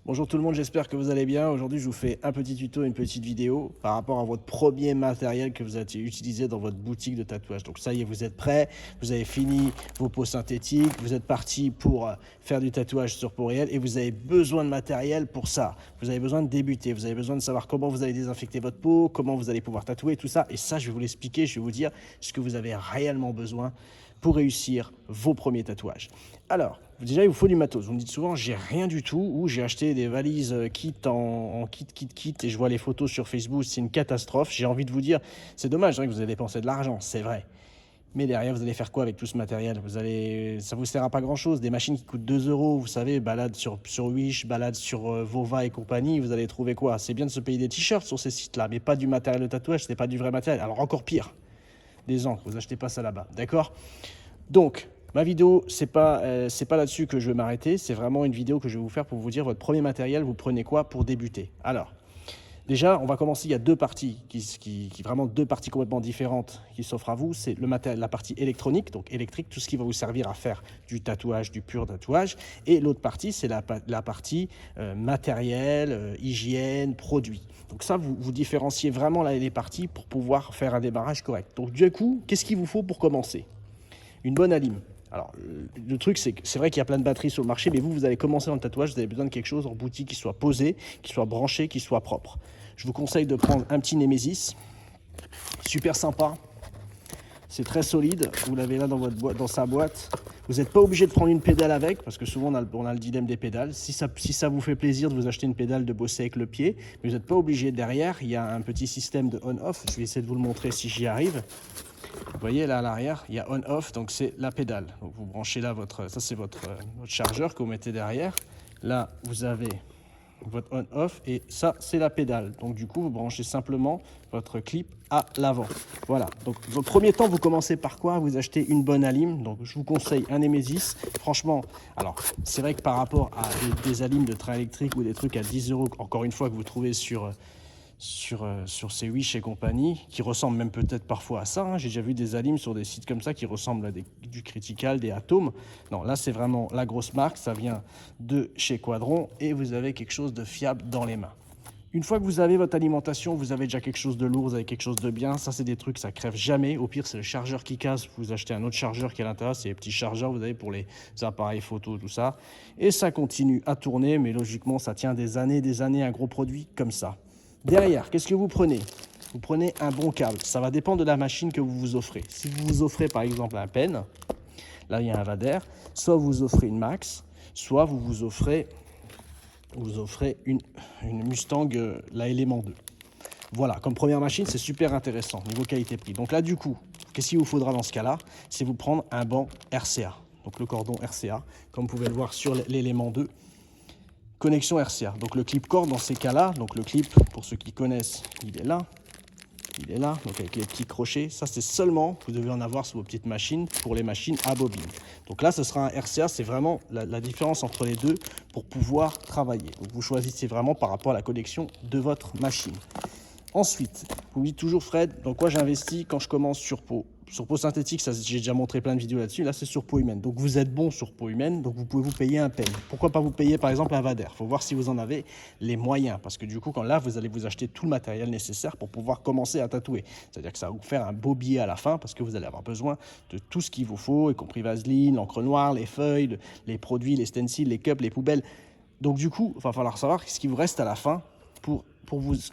Bonjour tout le monde, j'espère que vous allez bien. Aujourd'hui, je vous fais un petit tuto, une petite vidéo par rapport à votre premier matériel que vous avez utilisé dans votre boutique de tatouage. Donc ça y est, vous êtes prêts, vous avez fini vos peaux synthétiques, vous êtes parti pour faire du tatouage sur peau réelle et vous avez besoin de matériel pour ça. Vous avez besoin de débuter, vous avez besoin de savoir comment vous allez désinfecter votre peau, comment vous allez pouvoir tatouer, tout ça. Et ça, je vais vous l'expliquer, je vais vous dire ce que vous avez réellement besoin pour réussir vos premiers tatouages. Alors, déjà, il vous faut du matos. Vous me dites souvent, j'ai rien du tout, ou j'ai acheté des valises kit en kit, et je vois les photos sur Facebook, c'est une catastrophe. J'ai envie de vous dire, c'est dommage que vous avez dépensé de l'argent, c'est vrai. Mais derrière, vous allez faire quoi avec tout ce matériel? Ça vous sert à pas grand-chose. Des machines qui coûtent 2 euros, vous savez, balade sur Wish, balade sur Vova et compagnie, vous allez trouver quoi? C'est bien de se payer des t-shirts sur ces sites-là, mais pas du matériel de tatouage, c'est pas du vrai matériel. Alors encore pire, des encres, vous achetez pas ça là-bas, d'accord? Donc, ma vidéo, c'est pas là-dessus que je vais m'arrêter, c'est vraiment une vidéo que je vais vous faire pour vous dire votre premier matériel, vous prenez quoi pour débuter. Alors, déjà, on va commencer, il y a deux parties, vraiment deux parties complètement différentes qui s'offrent à vous. C'est le matériel, la partie électronique, donc électrique, tout ce qui va vous servir à faire du tatouage, du pur tatouage. Et l'autre partie, c'est la partie matériel, hygiène, produit. Donc ça, vous différenciez vraiment les parties pour pouvoir faire un démarrage correct. Donc du coup, qu'est-ce qu'il vous faut pour commencer? Une bonne alim. Alors, le truc, c'est que c'est vrai qu'il y a plein de batteries sur le marché, mais vous allez commencer dans le tatouage, vous avez besoin de quelque chose en boutique qui soit posé, qui soit branché, qui soit propre. Je vous conseille de prendre un petit Nemesis, super sympa, c'est très solide, vous l'avez là dans sa boîte. Vous n'êtes pas obligé de prendre une pédale avec, parce que souvent on a le dilemme des pédales. Si ça vous fait plaisir de vous acheter une pédale, de bosser avec le pied, mais vous n'êtes pas obligé. Derrière, il y a un petit système de on-off, je vais essayer de vous le montrer si j'y arrive. Vous voyez là à l'arrière, il y a on-off, donc c'est la pédale. Donc vous branchez là ça c'est votre chargeur que vous mettez derrière. Là, vous avez votre on-off et ça c'est la pédale. Donc du coup, vous branchez simplement votre clip à l'avant. Voilà. Donc dans le premier temps, vous commencez par quoi? Vous achetez une bonne alim. Donc je vous conseille un Nemesis. Franchement, alors c'est vrai que par rapport à des alims de train électrique ou des trucs à 10 euros, encore une fois, que vous trouvez sur ces Wish et compagnie, qui ressemblent même peut-être parfois à ça. Hein. J'ai déjà vu des alims sur des sites comme ça qui ressemblent à du Critical, des Atomes. Non, là, c'est vraiment la grosse marque. Ça vient de chez Quadron et vous avez quelque chose de fiable dans les mains. Une fois que vous avez votre alimentation, vous avez déjà quelque chose de lourd, vous avez quelque chose de bien. Ça, c'est des trucs, ça crève jamais. Au pire, c'est le chargeur qui casse. Vous achetez un autre chargeur qui est à l'intérieur. C'est les petits chargeurs, vous avez pour les appareils photo, tout ça. Et ça continue à tourner, mais logiquement, ça tient des années, un gros produit comme ça. Derrière, qu'est-ce que vous prenez? Vous prenez un bon câble. Ça va dépendre de la machine que vous vous offrez. Si vous vous offrez par exemple un Pen, là il y a un Vader, soit vous offrez une Max, soit vous offrez une Mustang, la Element 2. Voilà, comme première machine, c'est super intéressant, niveau qualité-prix. Donc là, du coup, qu'est-ce qu'il vous faudra dans ce cas-là? C'est vous prendre un banc RCA. Donc le cordon RCA, comme vous pouvez le voir sur l'Element 2. Connexion RCA. Donc le clip cord dans ces cas-là, donc le clip, pour ceux qui connaissent, il est là, donc avec les petits crochets. Ça, c'est seulement, vous devez en avoir sur vos petites machines, pour les machines à bobine. Donc là, ce sera un RCA, c'est vraiment la différence entre les deux pour pouvoir travailler. Donc vous choisissez vraiment par rapport à la connexion de votre machine. Ensuite, vous me dites toujours, Fred, dans quoi j'investis quand je commence sur peau? Sur peau synthétique, j'ai déjà montré plein de vidéos là-dessus. Là, c'est sur peau humaine. Donc, vous êtes bon sur peau humaine, donc vous pouvez vous payer un pen. Pourquoi pas vous payer, par exemple, un Vader? Il faut voir si vous en avez les moyens. Parce que du coup, quand là, vous allez vous acheter tout le matériel nécessaire pour pouvoir commencer à tatouer. C'est-à-dire que ça va vous faire un beau billet à la fin parce que vous allez avoir besoin de tout ce qu'il vous faut, y compris vaseline, l'encre noire, les feuilles, les produits, les stencils, les cups, les poubelles. Donc, du coup, il va falloir savoir ce qui vous reste à la fin pour vous, ce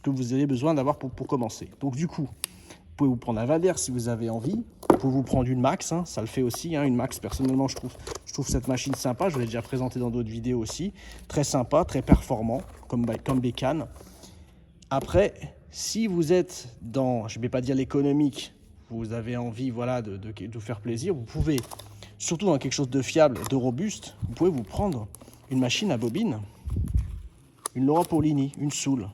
que vous avez besoin d'avoir pour commencer. Donc du coup, vous pouvez vous prendre un Vader si vous avez envie. Vous pouvez vous prendre une Max, hein, ça le fait aussi. Hein, une Max, personnellement, je trouve cette machine sympa. Je vous l'ai déjà présenté dans d'autres vidéos aussi. Très sympa, très performant, comme bécane. Après, si vous êtes dans, je ne vais pas dire l'économique, vous avez envie voilà, de vous faire plaisir, vous pouvez, surtout dans quelque chose de fiable, de robuste, vous pouvez vous prendre une machine à bobine. Une Laura Paulini, une Soul.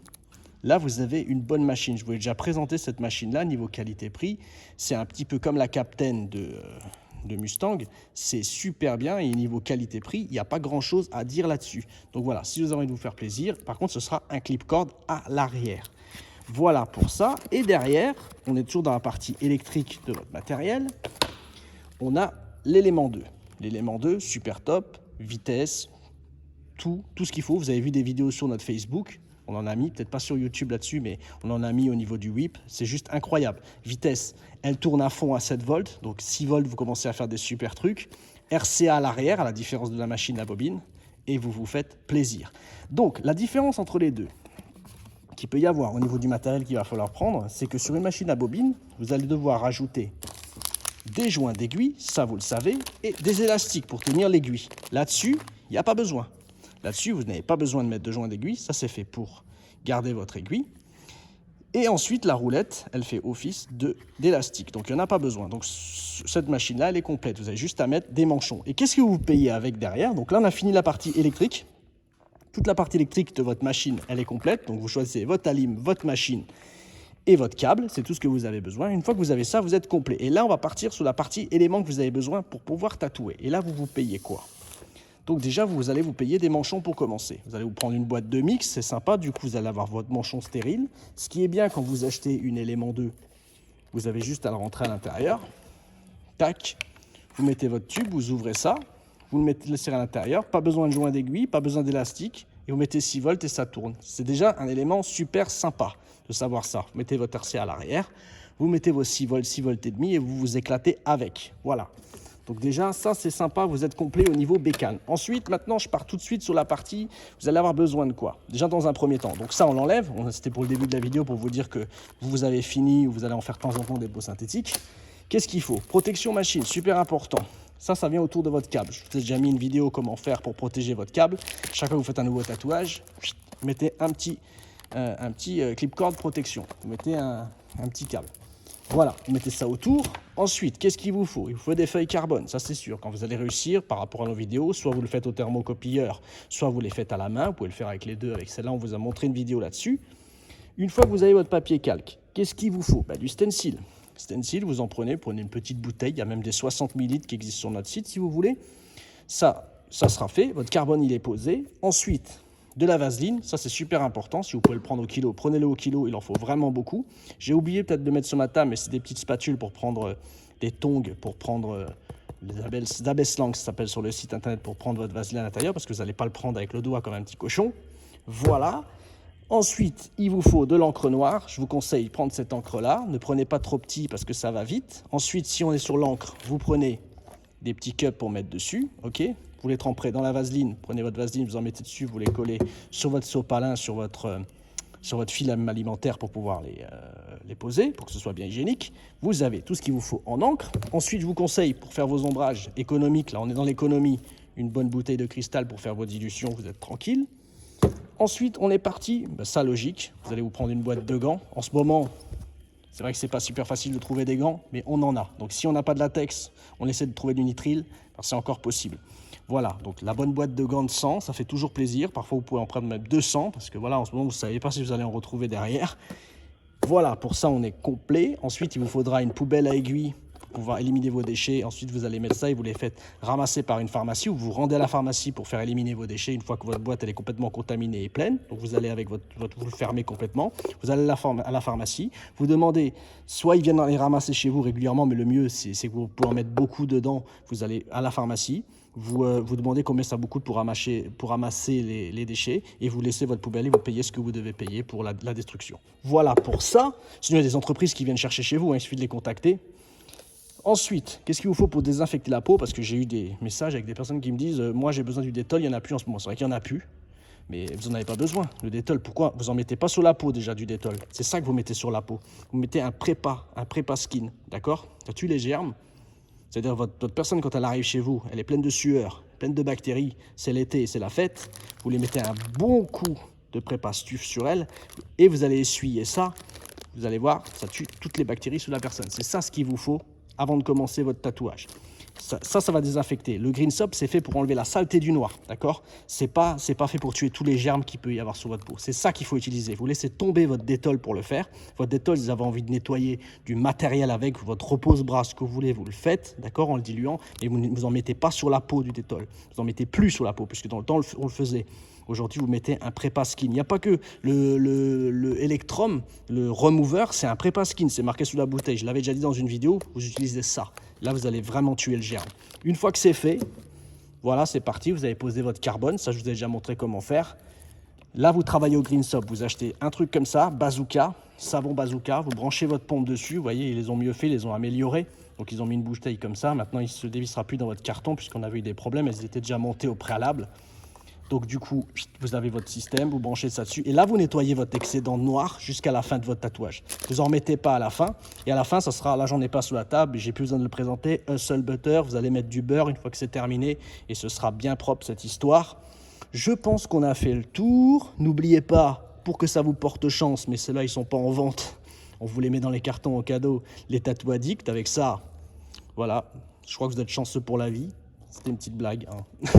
Là, vous avez une bonne machine. Je vous ai déjà présenté cette machine-là, niveau qualité-prix. C'est un petit peu comme la Captain de Mustang. C'est super bien et niveau qualité-prix, il n'y a pas grand-chose à dire là-dessus. Donc voilà, si vous avez envie de vous faire plaisir, par contre, ce sera un clip cord à l'arrière. Voilà pour ça. Et derrière, on est toujours dans la partie électrique de votre matériel. On a l'élément 2. L'élément 2, super top, vitesse, tout ce qu'il faut. Vous avez vu des vidéos sur notre Facebook. On en a mis, peut-être pas sur YouTube là-dessus, mais on en a mis au niveau du whip. C'est juste incroyable. Vitesse, elle tourne à fond à 7 volts. Donc 6 volts, vous commencez à faire des super trucs. RCA à l'arrière, à la différence de la machine à bobine. Et vous vous faites plaisir. Donc, la différence entre les deux qu'il peut y avoir au niveau du matériel qu'il va falloir prendre, c'est que sur une machine à bobine, vous allez devoir rajouter des joints d'aiguille, ça vous le savez, et des élastiques pour tenir l'aiguille. Là-dessus, il n'y a pas besoin. Là-dessus, vous n'avez pas besoin de mettre de joints d'aiguille, ça c'est fait pour garder votre aiguille. Et ensuite, la roulette, elle fait office d'élastique, donc il n'y en a pas besoin. Donc cette machine-là, elle est complète, vous avez juste à mettre des manchons. Et qu'est-ce que vous payez avec derrière? Donc là, on a fini la partie électrique. Toute la partie électrique de votre machine, elle est complète, donc vous choisissez votre alim, votre machine et votre câble, c'est tout ce que vous avez besoin. Une fois que vous avez ça, vous êtes complet. Et là, on va partir sur la partie éléments que vous avez besoin pour pouvoir tatouer. Et là, vous vous payez quoi? Donc déjà, vous allez vous payer des manchons pour commencer. Vous allez vous prendre une boîte de mix, c'est sympa. Du coup, vous allez avoir votre manchon stérile. Ce qui est bien quand vous achetez une élément 2, vous avez juste à le rentrer à l'intérieur. Tac, vous mettez votre tube, vous ouvrez ça, vous le laissez à l'intérieur. Pas besoin de joint d'aiguille, pas besoin d'élastique. Et vous mettez 6 volts et ça tourne. C'est déjà un élément super sympa de savoir ça. Vous mettez votre RCA à l'arrière, vous mettez vos 6 volts et demi et vous vous éclatez avec. Voilà. Donc déjà, ça c'est sympa, vous êtes complet au niveau bécane. Ensuite, maintenant, je pars tout de suite sur la partie, vous allez avoir besoin de quoi? Déjà dans un premier temps, donc ça on l'enlève, c'était pour le début de la vidéo pour vous dire que vous avez fini, vous allez en faire de temps en temps des peaux synthétiques. Qu'est-ce qu'il faut? Protection machine, super important. Ça vient autour de votre câble. Je vous ai déjà mis une vidéo comment faire pour protéger votre câble. Chaque fois que vous faites un nouveau tatouage, vous mettez un petit clip-cord protection. Vous mettez un petit câble. Voilà, vous mettez ça autour. Ensuite, qu'est-ce qu'il vous faut? Il vous faut des feuilles carbone, ça c'est sûr. Quand vous allez réussir par rapport à nos vidéos, soit vous le faites au thermocopieur, soit vous les faites à la main. Vous pouvez le faire avec les deux. Avec celle-là, on vous a montré une vidéo là-dessus. Une fois que vous avez votre papier calque, qu'est-ce qu'il vous faut? Du stencil. Stencil, vous en prenez une petite bouteille. Il y a même des 60 ml qui existent sur notre site si vous voulez. Ça sera fait. Votre carbone, il est posé. Ensuite, de la vaseline, ça c'est super important, si vous pouvez le prendre au kilo, prenez-le au kilo, il en faut vraiment beaucoup. J'ai oublié peut-être de mettre sur ma table, mais c'est des petites spatules pour prendre des tongs, pour prendre les Abeslang, ça s'appelle sur le site internet, pour prendre votre vaseline à l'intérieur, parce que vous n'allez pas le prendre avec le doigt comme un petit cochon. Voilà. Ensuite, il vous faut de l'encre noire. Je vous conseille de prendre cette encre-là. Ne prenez pas trop petit parce que ça va vite. Ensuite, si on est sur l'encre, vous prenez des petits cups pour mettre dessus, ok? Vous les tremperez dans la vaseline, prenez votre vaseline, vous en mettez dessus, vous les collez sur votre sopalin, sur votre fil alimentaire pour pouvoir les poser, pour que ce soit bien hygiénique. Vous avez tout ce qu'il vous faut en encre. Ensuite, je vous conseille, pour faire vos ombrages économiques, là on est dans l'économie, une bonne bouteille de cristal pour faire vos dilutions, vous êtes tranquille. Ensuite, on est parti, ça logique, vous allez vous prendre une boîte de gants. En ce moment, c'est vrai que c'est pas super facile de trouver des gants, mais on en a. Donc si on n'a pas de latex, on essaie de trouver du nitrile, parce que c'est encore possible. Voilà, donc la bonne boîte de gants de 100, ça fait toujours plaisir. Parfois, vous pouvez en prendre même 200, parce que voilà, en ce moment, vous ne savez pas si vous allez en retrouver derrière. Voilà, pour ça, on est complet. Ensuite, il vous faudra une poubelle à aiguille pour pouvoir éliminer vos déchets. Ensuite, vous allez mettre ça et vous les faites ramasser par une pharmacie, ou vous rendez à la pharmacie pour faire éliminer vos déchets une fois que votre boîte elle est complètement contaminée et pleine. Donc, vous allez avec vous le fermez complètement. Vous allez à la pharmacie. Vous demandez, soit ils viennent les ramasser chez vous régulièrement, mais le mieux, c'est que vous pouvez en mettre beaucoup dedans. Vous allez à la pharmacie. Vous demandez combien ça vous coûte pour ramasser les déchets et vous laissez votre poubelle et vous payez ce que vous devez payer pour la destruction. Voilà pour ça. Sinon, il y a des entreprises qui viennent chercher chez vous, il suffit de les contacter. Ensuite, qu'est-ce qu'il vous faut pour désinfecter la peau? Parce que j'ai eu des messages avec des personnes qui me disent moi j'ai besoin du Dettol, il n'y en a plus en ce moment. C'est vrai qu'il n'y en a plus, mais vous n'en avez pas besoin. Le Dettol, pourquoi? Vous n'en mettez pas sur la peau déjà du Dettol. C'est ça que vous mettez sur la peau. Vous mettez un prépa skin, d'accord? Ça tue les germes. C'est-à-dire votre personne, quand elle arrive chez vous, elle est pleine de sueur, pleine de bactéries, c'est l'été, c'est la fête. Vous lui mettez un bon coup de prépa stuf sur elle et vous allez essuyer ça. Vous allez voir, ça tue toutes les bactéries sous la personne. C'est ça ce qu'il vous faut avant de commencer votre tatouage. Ça va désinfecter. Le green soap, c'est fait pour enlever la saleté du noir, d'accord? C'est pas fait pour tuer tous les germes qu'il peut y avoir sur votre peau. C'est ça qu'il faut utiliser. Vous laissez tomber votre Dettol pour le faire. Votre Dettol, si vous avez envie de nettoyer du matériel avec, votre repose-bras, ce que vous voulez, vous le faites, d'accord, en le diluant, mais vous ne en mettez pas sur la peau du Dettol. Vous en mettez plus sur la peau, puisque dans le temps, on le faisait. Aujourd'hui, vous mettez un prépa skin. Il n'y a pas que le Electrum, le remover, c'est un prépa skin. C'est marqué sous la bouteille. Je l'avais déjà dit dans une vidéo. Vous utilisez ça. Là, vous allez vraiment tuer le germe. Une fois que c'est fait, Voilà, c'est parti, vous avez posé votre carbone, ça je vous ai déjà montré comment faire. Là, vous travaillez au Green Soap, vous achetez un truc comme ça, bazooka, savon bazooka, vous branchez votre pompe dessus, vous voyez, ils les ont mieux fait, ils les ont améliorés. Donc ils ont mis une bouteille comme ça, maintenant il ne se dévissera plus dans votre carton puisqu'on avait eu des problèmes, elles étaient déjà montées au préalable. Donc du coup, vous avez votre système, vous branchez ça dessus. Et là, vous nettoyez votre excédent noir jusqu'à la fin de votre tatouage. Vous en remettez pas à la fin. Et à la fin, ça sera, là j'en ai pas sous la table, j'ai plus besoin de le présenter, Hustle Butter. Vous allez mettre du beurre une fois que c'est terminé. Et ce sera bien propre cette histoire. Je pense qu'on a fait le tour. N'oubliez pas, pour que ça vous porte chance, mais ceux-là, ils sont pas en vente. On vous les met dans les cartons en cadeau, les Tattoo Addicts. Avec ça, voilà, je crois que vous êtes chanceux pour la vie. C'était une petite blague, hein.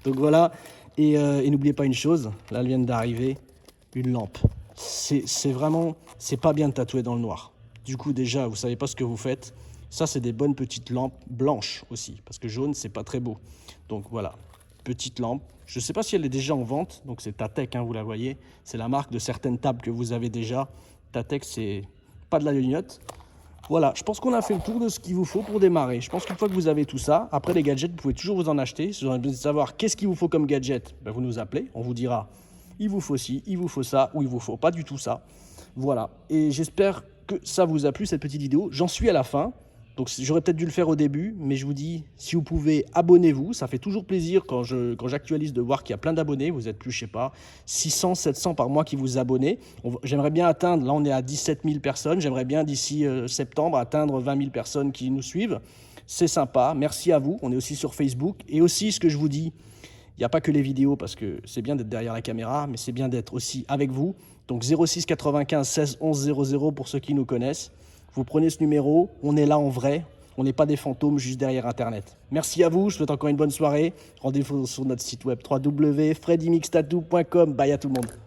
Donc voilà. Et n'oubliez pas une chose, là elle vient d'arriver, une lampe. C'est vraiment, c'est pas bien de tatouer dans le noir. Du coup déjà, vous savez pas ce que vous faites. Ça c'est des bonnes petites lampes blanches aussi, parce que jaune c'est pas très beau. Donc voilà, petite lampe. Je sais pas si elle est déjà en vente, donc c'est Tatek, hein, vous la voyez. C'est la marque de certaines tables que vous avez déjà. Tatek, c'est pas de la lugnotte. Voilà, je pense qu'on a fait le tour de ce qu'il vous faut pour démarrer. Je pense qu'une fois que vous avez tout ça, après les gadgets, vous pouvez toujours vous en acheter. Si vous avez besoin de savoir qu'est-ce qu'il vous faut comme gadget, ben vous nous appelez, on vous dira il vous faut ci, il vous faut ça, ou il vous faut pas du tout ça. Voilà, et j'espère que ça vous a plu cette petite vidéo. J'en suis à la fin. Donc j'aurais peut-être dû le faire au début, mais je vous dis, si vous pouvez, abonnez-vous. Ça fait toujours plaisir quand j'actualise de voir qu'il y a plein d'abonnés. Vous êtes plus, je sais pas, 600, 700 par mois qui vous abonnez. J'aimerais bien atteindre, là on est à 17 000 personnes, j'aimerais bien d'ici septembre atteindre 20 000 personnes qui nous suivent. C'est sympa, merci à vous. On est aussi sur Facebook. Et aussi, ce que je vous dis, il n'y a pas que les vidéos, parce que c'est bien d'être derrière la caméra, mais c'est bien d'être aussi avec vous. Donc 06 95 16 11 00 pour ceux qui nous connaissent. Vous prenez ce numéro, on est là en vrai, on n'est pas des fantômes juste derrière Internet. Merci à vous, je vous souhaite encore une bonne soirée. Rendez-vous sur notre site web www.freddymixtattoo.com. Bye à tout le monde.